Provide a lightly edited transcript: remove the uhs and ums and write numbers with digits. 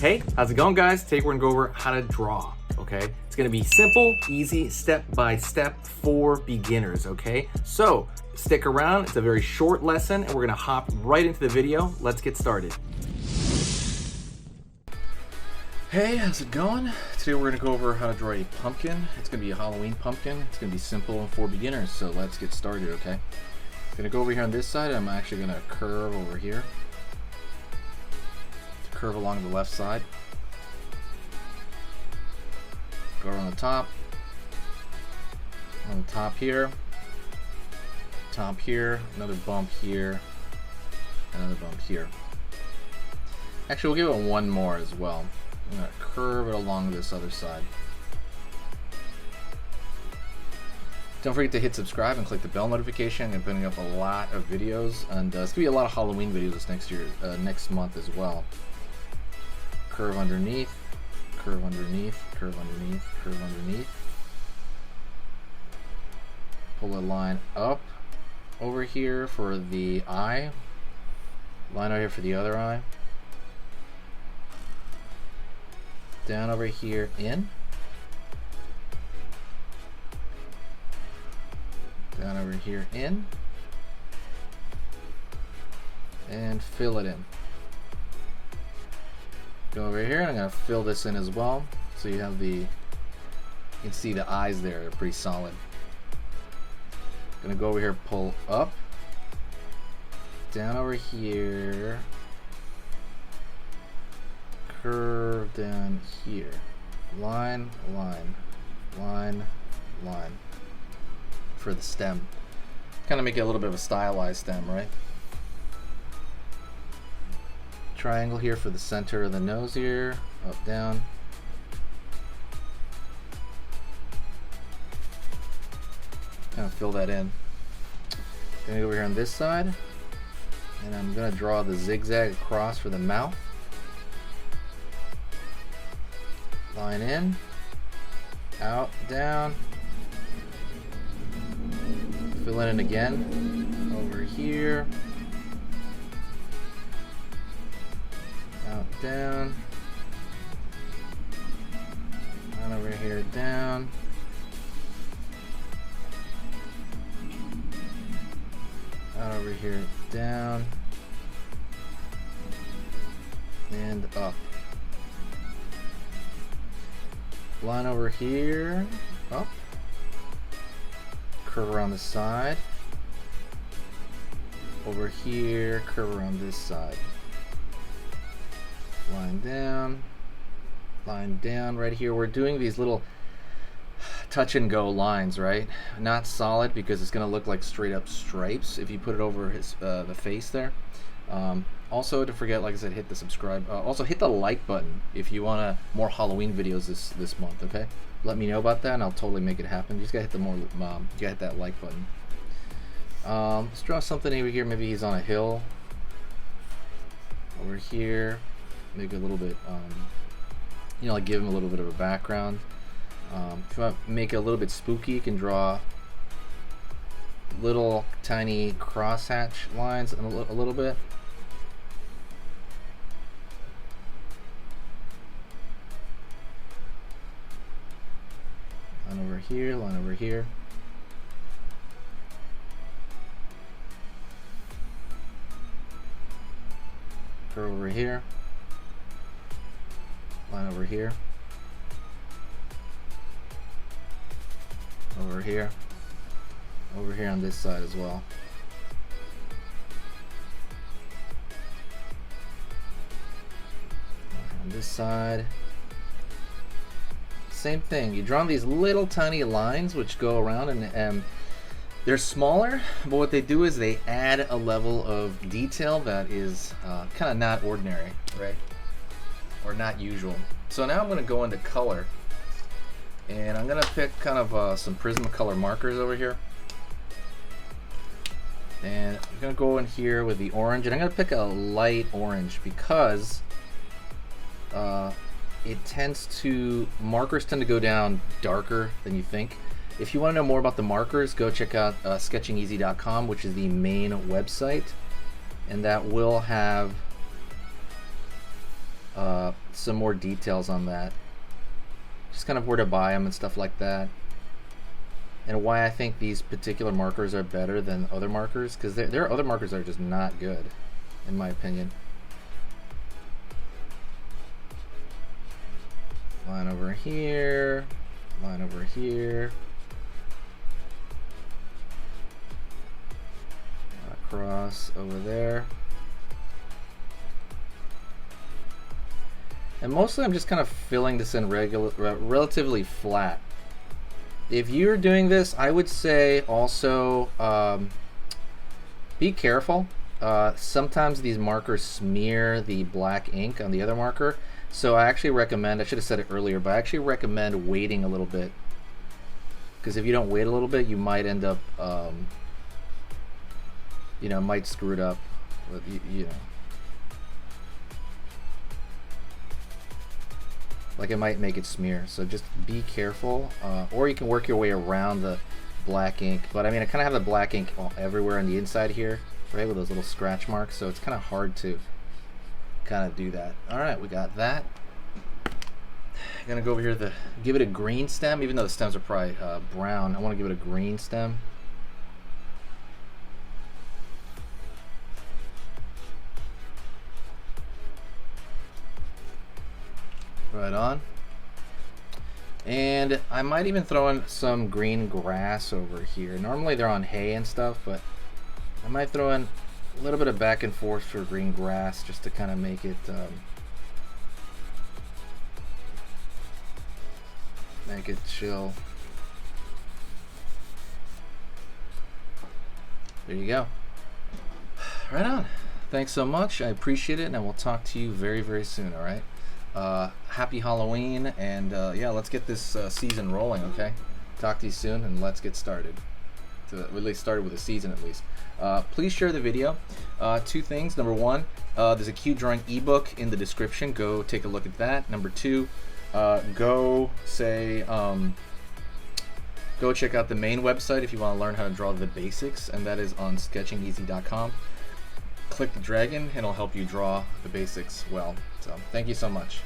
Hey, how's it going, guys? Today we're gonna go over how to draw, okay? It's gonna be simple, easy, step-by-step for beginners, okay? So stick around, it's a very short lesson and we're gonna hop right into the video. Let's get started. Hey, how's it going? Today we're gonna go over how to draw a pumpkin. It's gonna be a Halloween pumpkin. It's gonna be simple and for beginners, so let's get started, okay? I'm gonna go over here on this side. I'm actually gonna curve over here. Curve along the left side. Go around the top. On the top here. Top here. Another bump here. Another bump here. Actually, we'll give it one more as well. I'm going to curve it along this other side. Don't forget to hit subscribe and click the bell notification. I'm putting up a lot of videos, and it's going to be a lot of Halloween videos this next month as well. Curve underneath, curve underneath, curve underneath, curve underneath. Pull a line up over here for the eye. Line over here for the other eye. Down over here, in. Down over here, in. And fill it in. Go over here and I'm going to fill this in as well. So you have you can see the eyes there, they're pretty solid. Going to go over here, pull up. Down over here. Curve down here. Line, line, line, line. For the stem. Kind of make it a little bit of a stylized stem, right? Triangle here for the center of the nose here. Up, down. Kind of fill that in. Gonna go over here on this side. And I'm gonna draw the zigzag across for the mouth. Line in, out, down, fill it in again, over here, out, down, and over here, down, out over here, down, and up. Line over here, up, curve around the side, over here, curve around this side, line down, right here. We're doing these little touch and go lines, right? Not solid because it's going to look like straight up stripes if you put it over the face there. Also, don't forget, like I said, hit the subscribe. Also, hit the like button if you want more Halloween videos this month. Okay, let me know about that, and I'll totally make it happen. You just gotta hit you gotta hit that like button. Let's draw something over here. Maybe he's on a hill. Over here, make it a little bit, like give him a little bit of a background. If you want to make it a little bit spooky, you can draw little tiny crosshatch lines and a little bit. Line over here, line over here. Curve over here. Line over here. Over here. Over here on this side as well. On this side. Same thing. You draw these little tiny lines which go around, and they're smaller, but what they do is they add a level of detail that is kind of not ordinary, right? Or not usual. So now I'm going to go into color, and I'm going to pick kind of some Prismacolor markers over here. And I'm going to go in here with the orange, and I'm going to pick a light orange because markers tend to go down darker than you think. If you want to know more about the markers, go check out sketchingeasy.com, which is the main website, and that will have some more details on that. Just kind of where to buy them and stuff like that. And why I think these particular markers are better than other markers, because there are other markers that are just not good, in my opinion. Line over here, line over here. Across over there. And mostly I'm just kind of filling this in relatively flat. If you're doing this, I would say also be careful. Sometimes these markers smear the black ink on the other marker. So I actually recommend, I should have said it earlier, but I actually recommend waiting a little bit. Because if you don't wait a little bit, you might end up, you know, might screw it up. But, you know. Like it might make it smear, so just be careful. Or you can work your way around the black ink. But I mean, I kind of have the black ink everywhere on the inside here, right, with those little scratch marks. So it's kind of hard to kind of do that. All right, we got that. I'm gonna go over here give it a green stem, even though the stems are probably brown. I want to give it a green stem. Right on. And I might even throw in some green grass over here. Normally they're on hay and stuff, but I might throw in a little bit of back and forth for green grass just to kind of make it chill. There you go. Right on. Thanks so much. I appreciate it, and I will talk to you very, very soon. All right. Happy Halloween, and yeah, let's get this season rolling, okay? Talk to you soon, and let's get started. At least started with a season, at least. Please share the video. Two things. Number one, there's a cute drawing ebook in the description. Go take a look at that. Number two, go check out the main website if you want to learn how to draw the basics, and that is on sketchingeasy.com. Click the dragon, and it'll help you draw the basics well. So thank you so much.